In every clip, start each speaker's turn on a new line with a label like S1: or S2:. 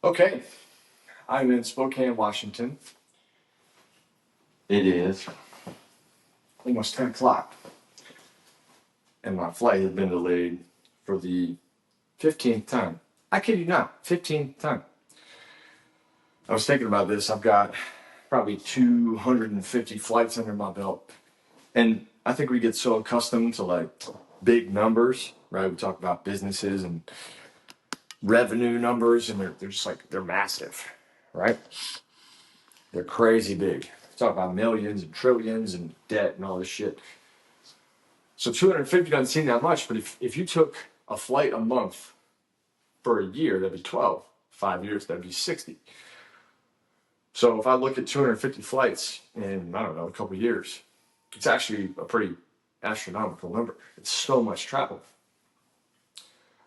S1: Okay, I'm in Spokane, Washington. It is almost 10 o'clock, and my flight has been delayed for the 15th time. I kid you not, 15th time. I was thinking about this. I've got probably 250 flights under my belt. And I think we get so accustomed to like big numbers, right? We talk about businesses and revenue numbers, and they're just like, they're massive, right? They're crazy big. Talk about millions and trillions and debt and all this shit. So 250 doesn't seem that much, but if you took a flight a month for a year, that'd be 12. 5 years, that'd be 60. So if I look at 250 flights in, I don't know, a couple of years, it's actually a pretty astronomical number. It's so much travel.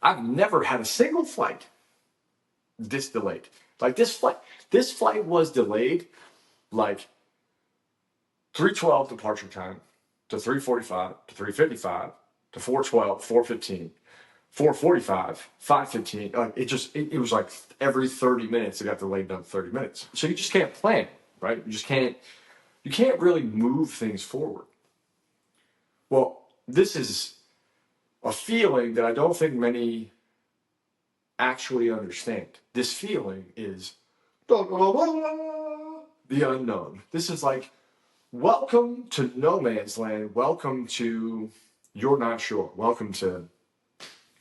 S1: I've never had a single flight this delayed. Like this flight was delayed like 3:12 departure time to 3:45 to 3:55 to 4:12, 4:15, 4:45, 5:15. Like it was like every 30 minutes it got delayed another 30 minutes. So you just can't plan, right? You can't really move things forward. Well, this is a feeling that I don't think many actually understand. This feeling is the unknown. This is like, welcome to no man's land. Welcome to you're not sure. Welcome to,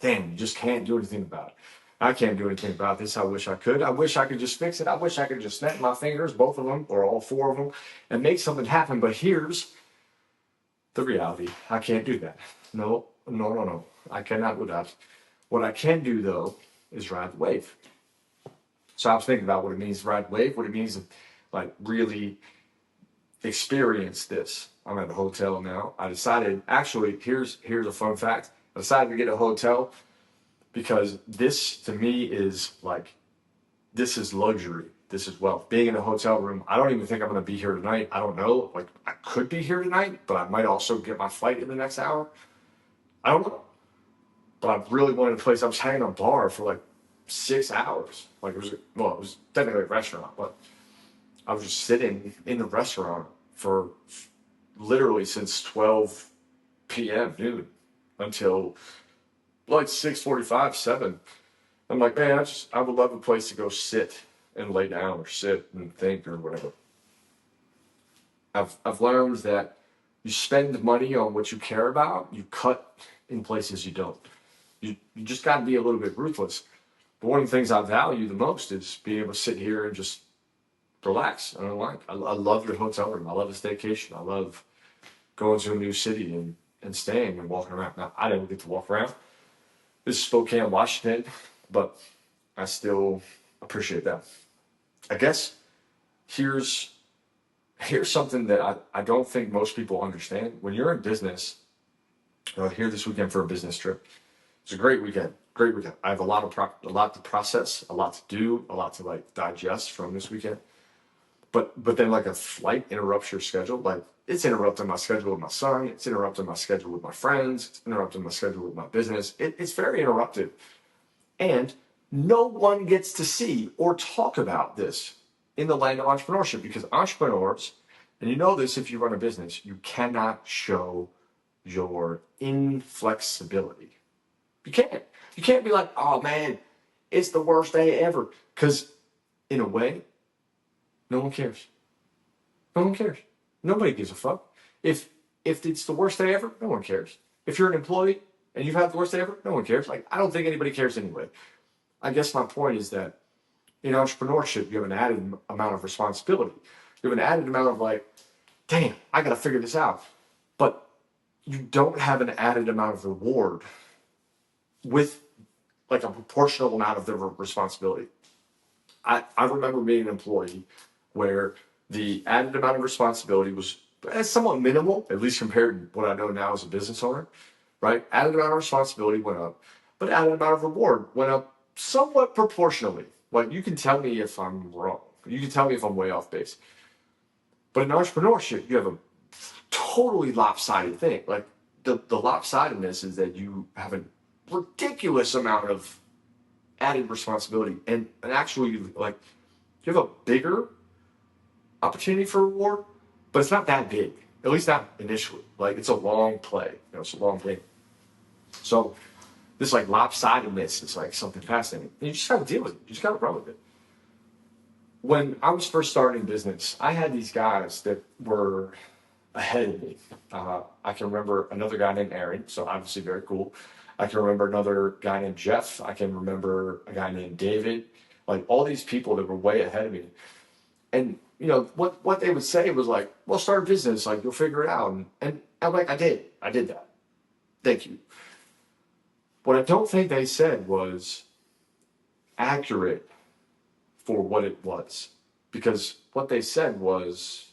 S1: damn, you just can't do anything about it. I can't do anything about this. I wish I could. I wish I could just fix it. I wish I could just snap my fingers, both of them, or all four of them, and make something happen. But here's the reality. I can't do that. No. I cannot do that. What I can do, though, is ride the wave. So I was thinking about what it means to ride the wave, what it means to like really experience this. I'm at a hotel now. I decided, actually, here's a fun fact. I decided to get a hotel because this, to me, is like, this is luxury. This is wealth. Being in a hotel room, I don't even think I'm going to be here tonight. I don't know. Like, I could be here tonight, but I might also get my flight in the next hour. I don't know. But I really wanted a place. I was hanging a bar for like 6 hours. Like it was technically a restaurant, but I was just sitting in the restaurant for literally since 12 p.m. noon until like 6:45, 7. I'm like, man, I would love a place to go sit and lay down or sit and think or whatever. I've learned that you spend money on what you care about, you cut in places you don't. You just got to be a little bit ruthless. But one of the things I value the most is being able to sit here and just relax. I love your hotel room. I love a staycation. I love going to a new city and staying and walking around. Now, I didn't get to walk around. This is Spokane, Washington, but I still appreciate that. I guess here's something that I don't think most people understand. When you're in business, here this weekend for a business trip, it's a great weekend. Great weekend. I have a lot to process, a lot to do, a lot to like digest from this weekend. But then like a flight interrupts your schedule. Like it's interrupting my schedule with my son. It's interrupting my schedule with my friends. It's interrupting my schedule with my business. It's very interrupted. And no one gets to see or talk about this in the land of entrepreneurship because entrepreneurs, and you know this if you run a business, you cannot show your inflexibility. You can't. You can't be like, oh man, it's the worst day ever. Because in a way, no one cares. No one cares. Nobody gives a fuck. If it's the worst day ever, no one cares. If you're an employee and you've had the worst day ever, no one cares. Like, I don't think anybody cares anyway. I guess my point is that in entrepreneurship, you have an added amount of responsibility. You have an added amount of like, damn, I got to figure this out. But you don't have an added amount of reward with like a proportional amount of the responsibility. I remember being an employee where the added amount of responsibility was somewhat minimal, at least compared to what I know now as a business owner, right? Added amount of responsibility went up, but added amount of reward went up somewhat proportionally. Like you can tell me if I'm wrong. You can tell me if I'm way off base. But in entrepreneurship, you have a totally lopsided thing. Like the lopsidedness is that you have a ridiculous amount of added responsibility and actually like you have a bigger opportunity for reward, but it's not that big. At least not initially. Like it's a long play. It's a long game. So this like lopsidedness is like something fascinating. And you just gotta deal with it. You just gotta run with it. When I was first starting business, I had these guys that were ahead of me. I can remember another guy named Aaron, so obviously very cool. I can remember another guy named Jeff. I can remember a guy named David. Like all these people that were way ahead of me. And what they would say was like, well, start a business, like you'll figure it out. And I'm like, I did that. Thank you. What I don't think they said was accurate for what it was. Because what they said was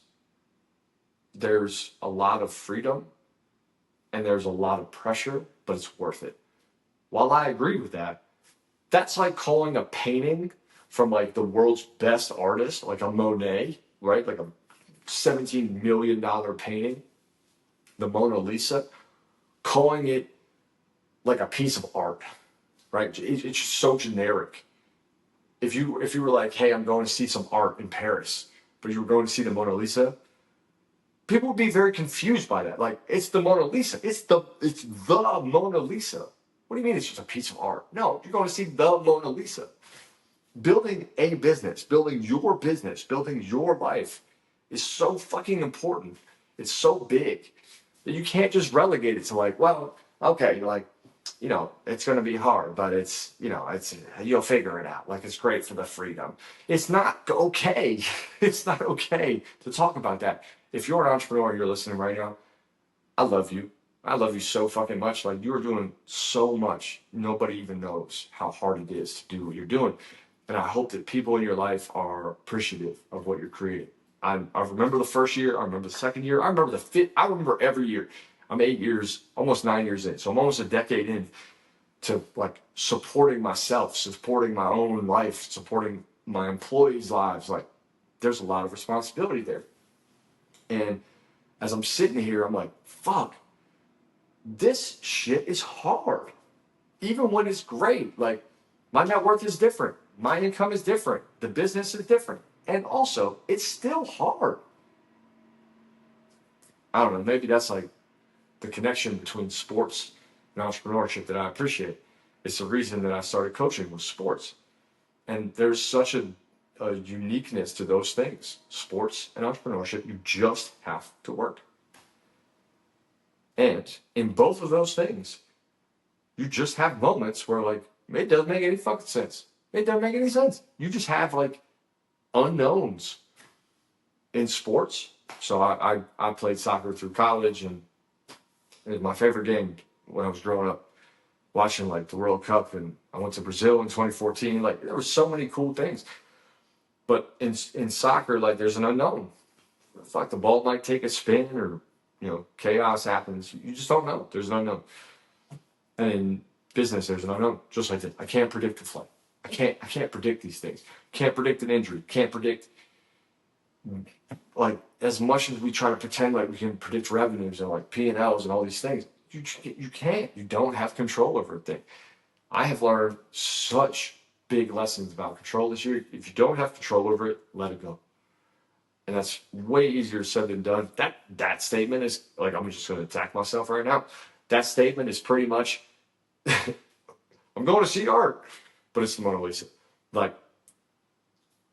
S1: there's a lot of freedom and there's a lot of pressure, but it's worth it. While I agree with that, that's like calling a painting from like the world's best artist, like a Monet, right? Like a $17 million painting, the Mona Lisa, calling it like a piece of art, right? It's just so generic. If you were like, hey, I'm going to see some art in Paris, but you were going to see the Mona Lisa, people would be very confused by that. Like, it's the Mona Lisa. It's the Mona Lisa. What do you mean it's just a piece of art? No, you're going to see the Mona Lisa. Building a business, building your life is so fucking important. It's so big that you can't just relegate it to like, well, okay, like, it's going to be hard, but you'll figure it out. Like, it's great for the freedom. It's not okay. It's not okay to talk about that. If you're an entrepreneur and you're listening right now, I love you. I love you so fucking much. Like, you're doing so much. Nobody even knows how hard it is to do what you're doing. And I hope that people in your life are appreciative of what you're creating. I remember the first year. I remember the second year. I remember the fifth. I remember every year. I'm 8 years, almost 9 years in. So I'm almost a decade in to like supporting myself, supporting my own life, supporting my employees' lives. Like, there's a lot of responsibility there. And as I'm sitting here, I'm like, fuck, this shit is hard. Even when it's great, like my net worth is different. My income is different. The business is different. And also, it's still hard. I don't know, maybe that's like the connection between sports and entrepreneurship that I appreciate. It's the reason that I started coaching with sports. And there's such a uniqueness to those things. Sports and entrepreneurship, you just have to work. And in both of those things, you just have moments where like, it doesn't make any fucking sense. It doesn't make any sense. You just have like unknowns in sports. So I played soccer through college, and it was my favorite game when I was growing up, watching like the World Cup, and I went to Brazil in 2014. Like, there were so many cool things. But in soccer, like, there's an unknown. Fuck, the ball might take a spin, or chaos happens. You just don't know. There's an unknown. And in business, there's an unknown. Just like that, I can't predict the flight. I can't predict these things. Can't predict an injury. Can't predict, like, as much as we try to pretend like we can predict revenues and like P&Ls and all these things, you can't. You don't have control over a thing. I have learned such big lessons about control this year. If you don't have control over it, let it go. And that's way easier said than done. That statement is like, I'm just going to attack myself right now. That statement is pretty much, I'm going to see art, but it's the Mona Lisa. Like,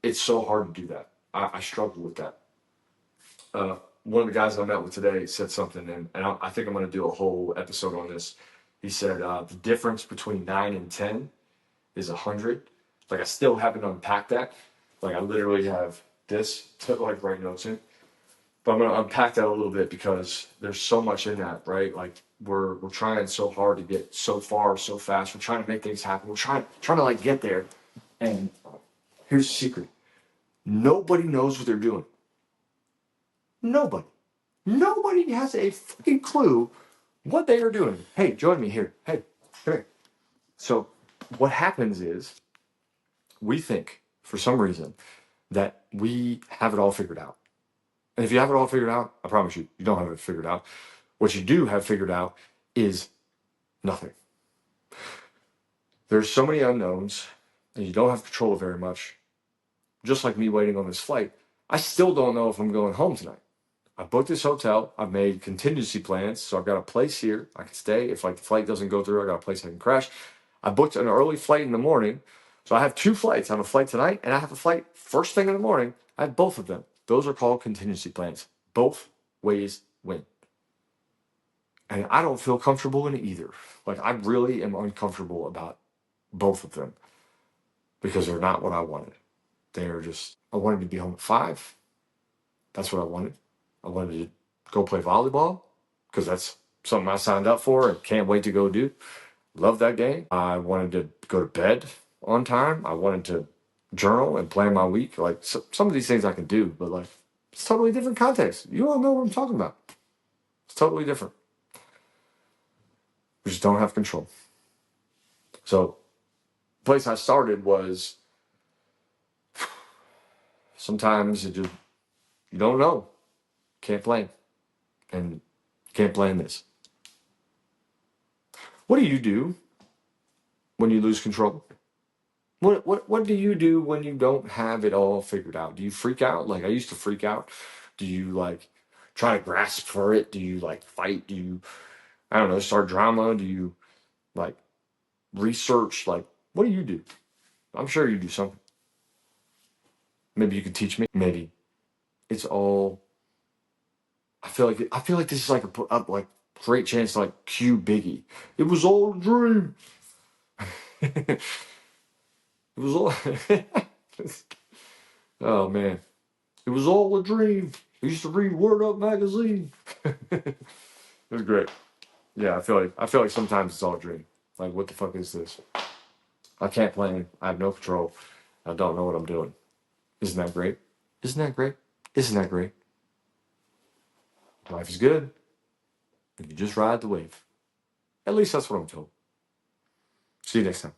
S1: it's so hard to do that. I struggle with that. One of the guys I met with today said something, and I think I'm going to do a whole episode on this. He said, the difference between 9 and 10 is 100. Like, I still haven't unpacked that. Like, I literally have this to like write notes in. But I'm going to unpack that a little bit because there's so much in that, right? Like, we're trying so hard to get so far, so fast. We're trying to make things happen. We're trying to like get there. And here's the secret. Nobody knows what they're doing. Nobody. Nobody has a fucking clue what they are doing. Hey, join me here. Hey, come here. So what happens is we think, for some reason, that we have it all figured out. And if you have it all figured out, I promise you, you don't have it figured out. What you do have figured out is nothing. There's so many unknowns. and you don't have control very much, just like me waiting on this flight, I still don't know if I'm going home tonight. I booked this hotel. I've made contingency plans. So I've got a place here I can stay. If like the flight doesn't go through, I got a place I can crash. I booked an early flight in the morning. So I have two flights. I have a flight tonight and I have a flight first thing in the morning. I have both of them. Those are called contingency plans. Both ways win. And I don't feel comfortable in either. Like I really am uncomfortable about both of them because they're not what I wanted. They're just, I wanted to be home at 5. That's what I wanted. I wanted to go play volleyball because that's something I signed up for and can't wait to go do. Love that game. I wanted to go to bed on time. I wanted to journal and plan my week. Like some of these things I can do, but like it's totally different context. You all know what I'm talking about. It's totally different. We just don't have control. So the place I started was sometimes it just, you don't know. Can't plan. And can't plan this. What do you do when you lose control? What do you do when you don't have it all figured out? Do you freak out? Like I used to freak out. Do you like try to grasp for it? Do you like fight? Do you, I don't know, start drama? Do you like research? Like what do you do? I'm sure you do something. Maybe you could teach me. Maybe it's all. I feel like this is like a like great chance to like cue Biggie. It was all a dream. It was all. Oh man. It was all a dream. I used to read Word Up magazine. It was great. Yeah, I feel like sometimes it's all a dream. Like what the fuck is this? I can't plan. I have no control. I don't know what I'm doing. Isn't that great? Isn't that great? Isn't that great? Life is good. If you just ride the wave. At least that's what I'm told. See you next time.